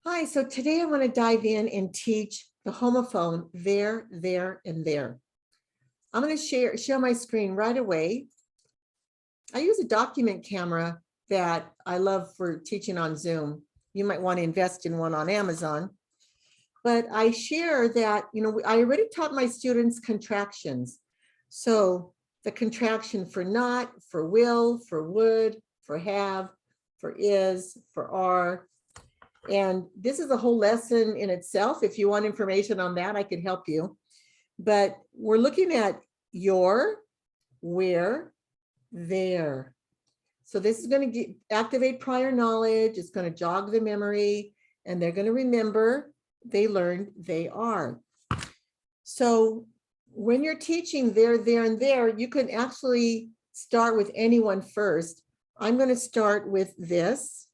Hi, so today I want to dive in and teach the homophone there, and there. I'm going to share my screen right away. I use a document camera that I love for teaching on Zoom. You might want to invest in one on Amazon. But I share that, I already taught my students contractions. So the contraction for not, for will, for would, for have, for is, for are. And this is a whole lesson in itself. If you want information on that, I could help you. But we're looking at your, where, there. So this is going to activate prior knowledge. It's going to jog the memory, and they're going to remember they learned they are. So when you're teaching there, and there, you can actually start with anyone first. I'm going to start with this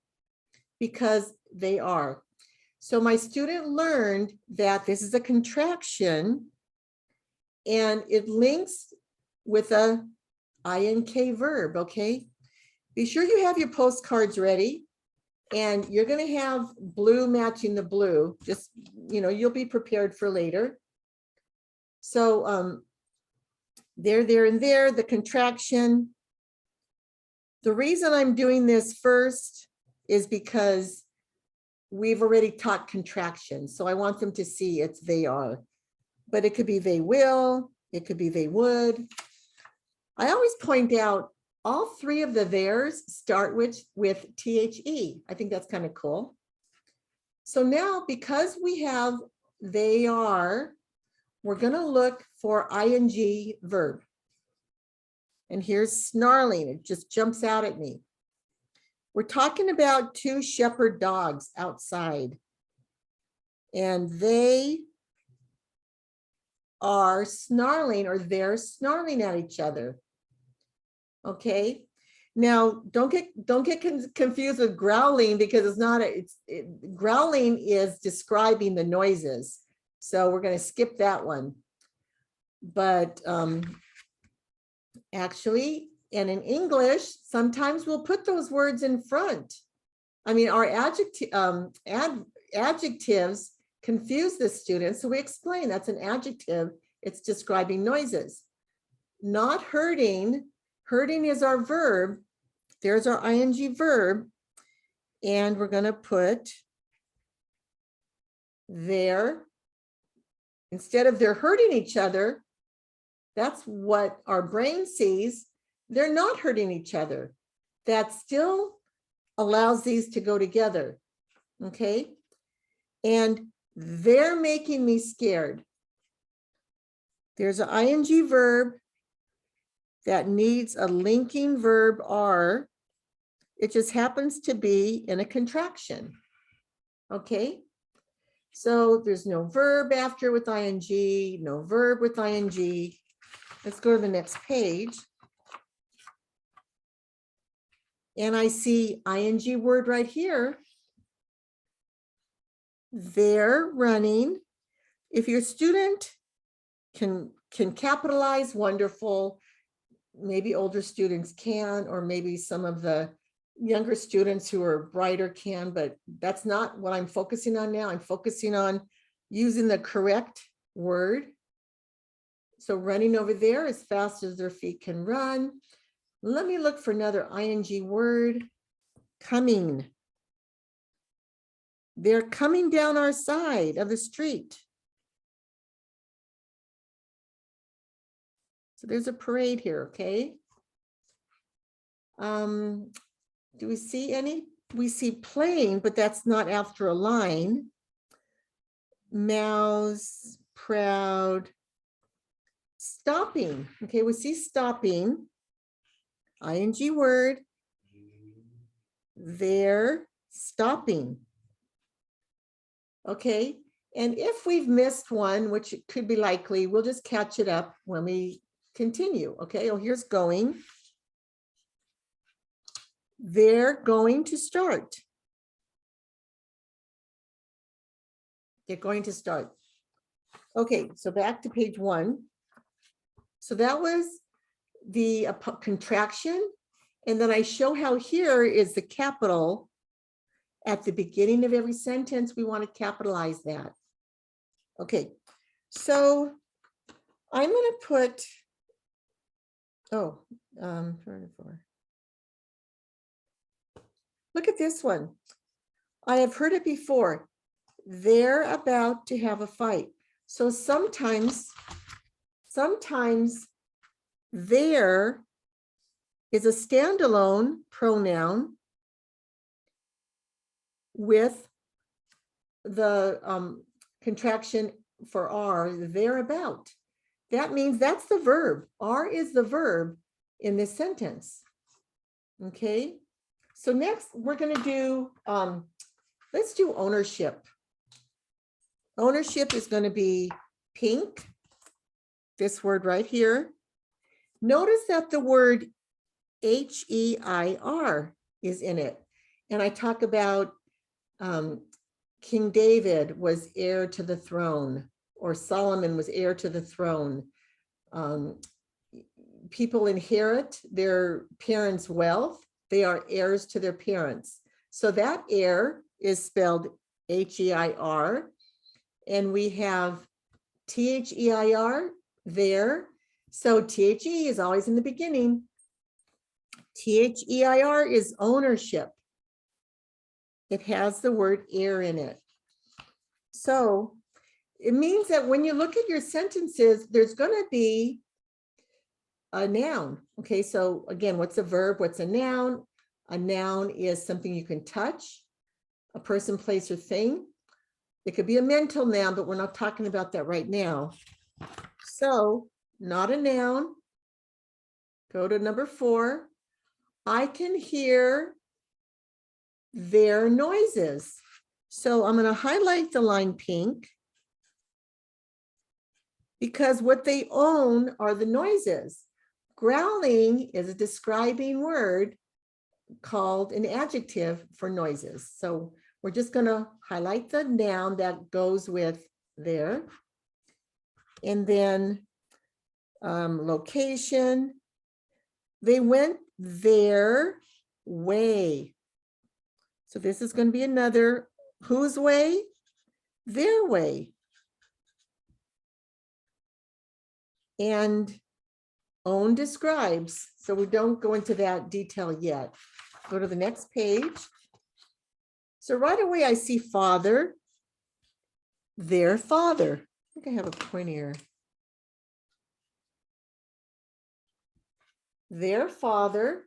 because they are. So my student learned that this is a contraction and it links with a ink verb, okay? Be sure you have your postcards ready, and you're going to have blue matching the blue. Just, you'll be prepared for later. So there, and there, the contraction. The reason I'm doing this first is because we've already taught contractions. So I want them to see it's they are, but it could be they will, it could be they would. I always point out all three of the theirs start with THE. I think that's kind of cool. So now, because we have they are, we're going to look for ing verb. And here's snarling. It just jumps out at me. We're talking about two shepherd dogs outside, and they are snarling, or they're snarling at each other. Okay. Now, don't get confused with growling, because it's not growling is describing the noises. So we're going to skip that one. But actually, and in English, sometimes we'll put those words in front. I mean, our adjectives confuse the students, so we explain that's an adjective. It's describing noises. Not hurting. Hurting is our verb. There's our ing verb. And we're going to put there. Instead of they're hurting each other, that's what our brain sees. They're not hurting each other. That still allows these to go together. Okay. And they're making me scared. There's an ing verb that needs a linking verb are. It just happens to be in a contraction. Okay. So there's no verb after with ing, no verb with ing. Let's go to the next page. And I see ing word right here. They're running. If your student can capitalize, wonderful. Maybe older students can, or maybe some of the younger students who are brighter can, but that's not what I'm focusing on now. I'm focusing on using the correct word. So running over there as fast as their feet can run. Let me look for another ing word. Coming. They're coming down our side of the street. So there's a parade here, okay? Do we see any? We see playing, but that's not after a line. Mouse, proud. Stopping, okay, we see stopping. Ing word. They're stopping. Okay, and if we've missed one, which it could be likely, we'll just catch it up when we continue. Okay, oh, here's going. They're going to start. They're going to start. Okay, so back to page 1. So that was the contraction. And then I show how here is the capital At the beginning of every sentence, we want to capitalize that. Okay, so I'm going to put, 34. Look at this one. I have heard it before. They're about to have a fight. So sometimes there is a standalone pronoun with the contraction for are, they're about. That means that's the verb. Are is the verb in this sentence. Okay, so next we're going to do, let's do ownership. Ownership is going to be pink, this word right here. Notice that the word H-E-I-R is in it. And I talk about King David was heir to the throne, or Solomon was heir to the throne. People inherit their parents' wealth. They are heirs to their parents. So that heir is spelled H-E-I-R. And we have T-H-E-I-R there. So T-H-E is always in the beginning. T-H-E-I-R is ownership. It has the word heir in it. So it means that when you look at your sentences, there's going to be a noun. Okay, so again, what's a verb? What's a noun? A noun is something you can touch, a person, place, or thing. It could be a mental noun, but we're not talking about that right now. So not a noun. Go to number 4. I can hear their noises. So I'm going to highlight the line pink because what they own are the noises. Growling is a describing word called an adjective for noises. So we're just going to highlight the noun that goes with there. And then location. They went their way. So this is going to be another whose way? Their way. And own describes. So we don't go into that detail yet. Go to the next page. So right away I see father, their father. I think I have a point here. Their father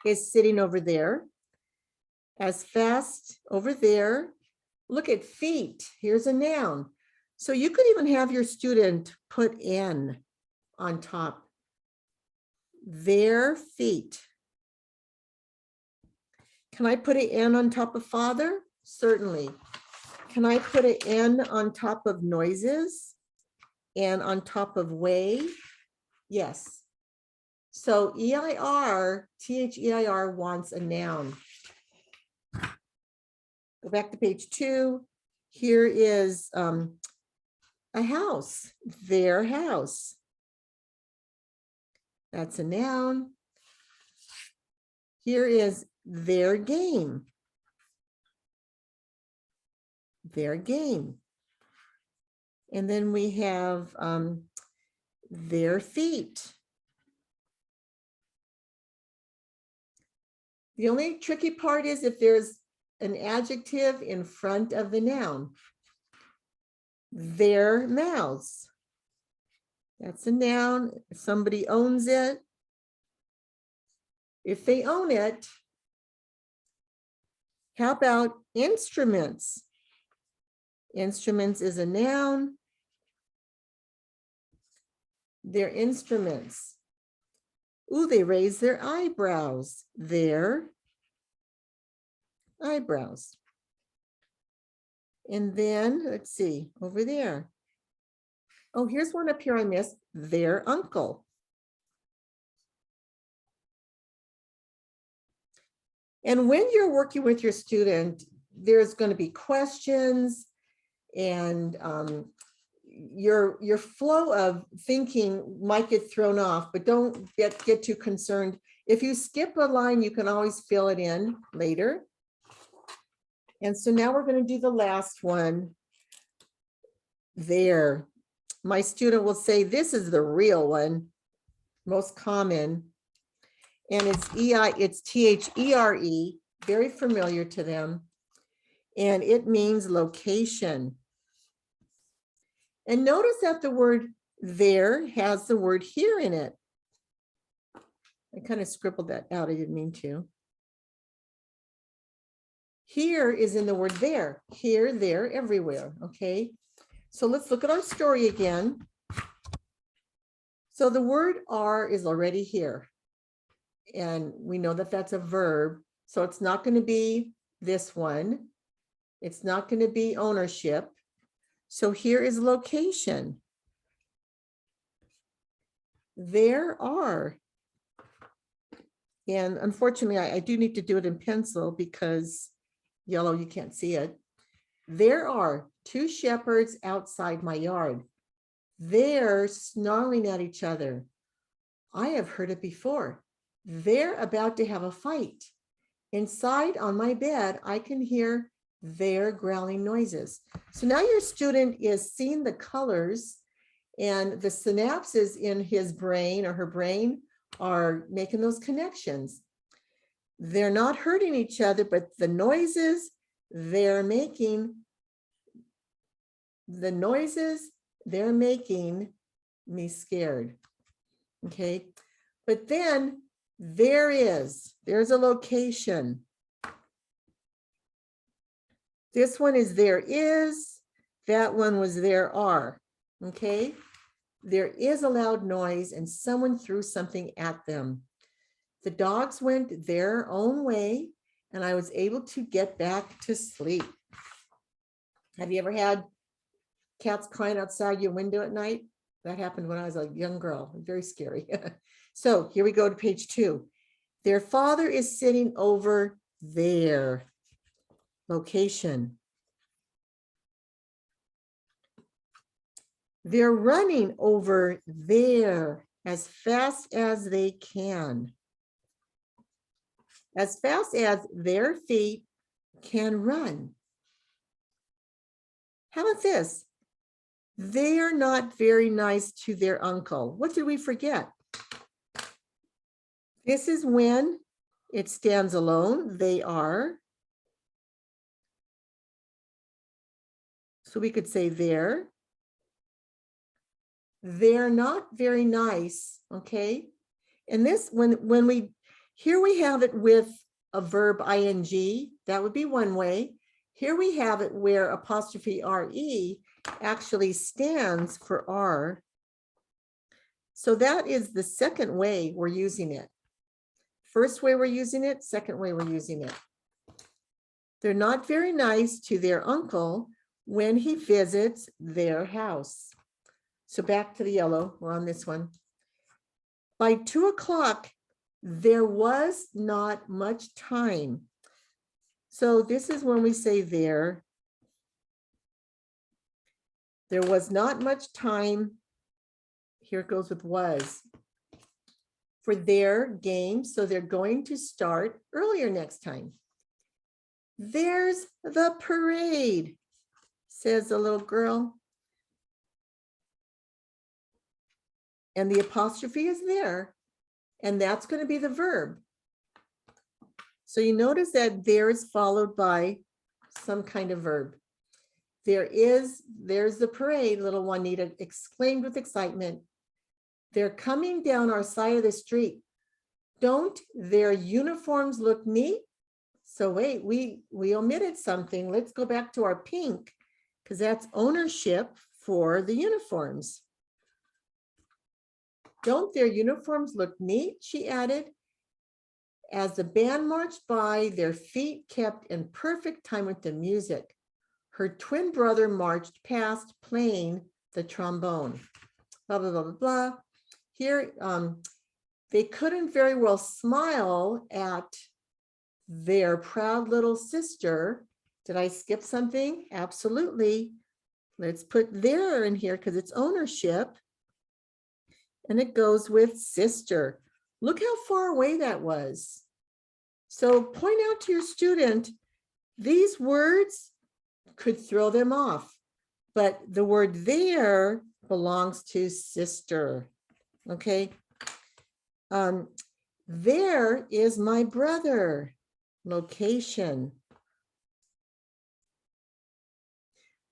is sitting over there. As fast over there. Look at feet. Here's a noun. So you could even have your student put in on top. Their feet. Can I put an N on top of father? Certainly. Can I put an N on top of noises and on top of way? Yes. So EIR, THEIR wants a noun. Go back to page 2. Here is a house, their house. That's a noun. Here is their game. Their game. And then we have their feet. The only tricky part is if there's an adjective in front of the noun. Their mouths. That's a noun. Somebody owns it. If they own it, how about instruments? Instruments is a noun. Their instruments. Ooh, they raise their eyebrows. Their eyebrows. And then, let's see, over there. Oh, here's one up here I missed. Their uncle. And when you're working with your student, there's going to be questions and your flow of thinking might get thrown off, but don't get too concerned. If you skip a line, you can always fill it in later. And so now we're going to do the last one. There. My student will say, this is the real one, most common. And it's T-H-E-R-E, very familiar to them. And it means location. And notice that the word there has the word here in it. I kind of scribbled that out. I didn't mean to. Here is in the word there. Here, there, everywhere. Okay. So let's look at our story again. So the word are is already here. And we know that that's a verb. So it's not going to be this one. It's not going to be ownership. So here is location. There are. And unfortunately, I do need to do it in pencil because yellow, you can't see it. There are 2 shepherds outside my yard. They're snarling at each other. I have heard it before. They're about to have a fight. Inside on my bed, I can hear their growling noises. So now your student is seeing the colors and the synapses in his brain or her brain are making those connections. They're not hurting each other, but the noises they're making, me scared. Okay, but then there's a location. This one is there is, that one was there are. Okay, there is a loud noise and someone threw something at them. The dogs went their own way and I was able to get back to sleep. Have you ever had cats crying outside your window at night? That happened when I was a young girl. Very scary. So here we go to page 2. Their father is sitting over there. Location. They're running over there as fast as they can. As fast as their feet can run. How about this? They are not very nice to their uncle. What did we forget? This is when it stands alone. They are. So we could say there. They're not very nice, okay? And this, here we have it with a verb ing, that would be one way. Here we have it where apostrophe re actually stands for are. So that is the second way we're using it. First way we're using it, second way we're using it. They're not very nice to their uncle when he visits their house. So back to the yellow, we're on this one. By 2 o'clock, there was not much time. So this is when we say there. There was not much time. Here it goes with was. For their game, so they're going to start earlier next time. There's the parade, says the little girl. And the apostrophe is there, and that's going to be the verb. So you notice that there is followed by some kind of verb. There's the parade, little Juanita exclaimed with excitement. They're coming down our side of the street. Don't their uniforms look neat? So wait, we omitted something. Let's go back to our pink, because that's ownership for the uniforms. Don't their uniforms look neat? She added. As the band marched by, their feet kept in perfect time with the music. Her twin brother marched past playing the trombone. Blah, blah, blah, blah, blah. Here, they couldn't very well smile at their proud little sister. Did I skip something? Absolutely. Let's put there in here because it's ownership. And it goes with sister. Look how far away that was. So point out to your student, these words could throw them off, but the word there belongs to sister, okay? There is my brother, location.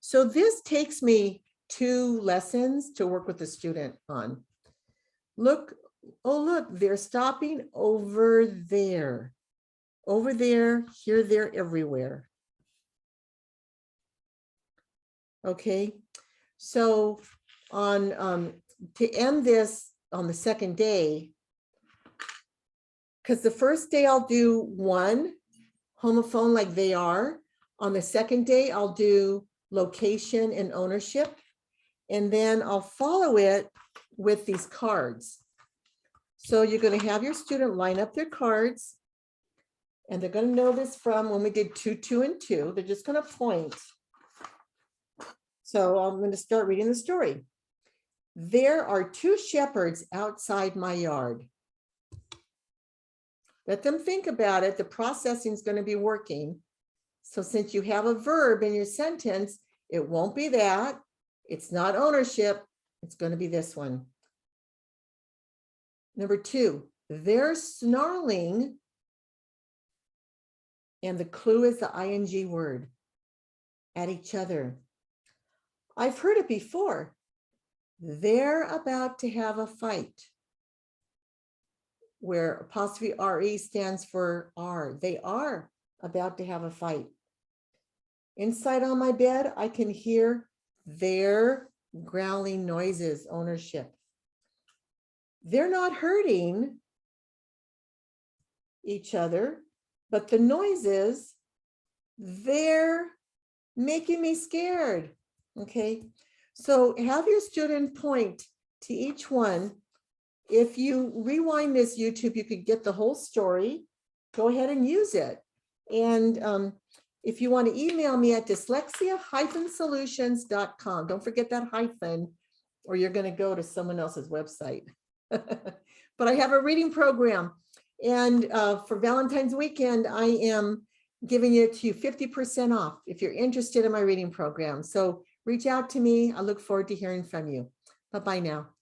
So this takes me 2 lessons to work with the student on. Look, oh look, they're stopping over there. Over there, here, there, everywhere. Okay, so on to end this on the second day, because the first day I'll do 1 homophone like they are. On the second day, I'll do location and ownership. And then I'll follow it with these cards. So you're going to have your student line up their cards. And they're going to know this from when we did 2, 2, and 2. They're just going to point. So I'm going to start reading the story. There are 2 shepherds outside my yard. Let them think about it. The processing is going to be working. So since you have a verb in your sentence, it won't be that. It's not ownership. It's going to be this one. Number 2, they're snarling. And the clue is the ing word, at each other. I've heard it before. They're about to have a fight, where apostrophe RE stands for are. They are about to have a fight. Inside on my bed, I can hear their growling noises, ownership. They're not hurting each other, but the noises, they're making me scared. Okay, so have your student point to each one. If you rewind this YouTube, you could get the whole story. Go ahead and use it. And if you want to email me at dyslexia-solutions.com, don't forget that hyphen, or you're going to go to someone else's website. But I have a reading program. And for Valentine's weekend, I am giving it to you 50% off if you're interested in my reading program. So reach out to me. I look forward to hearing from you. Bye-bye now.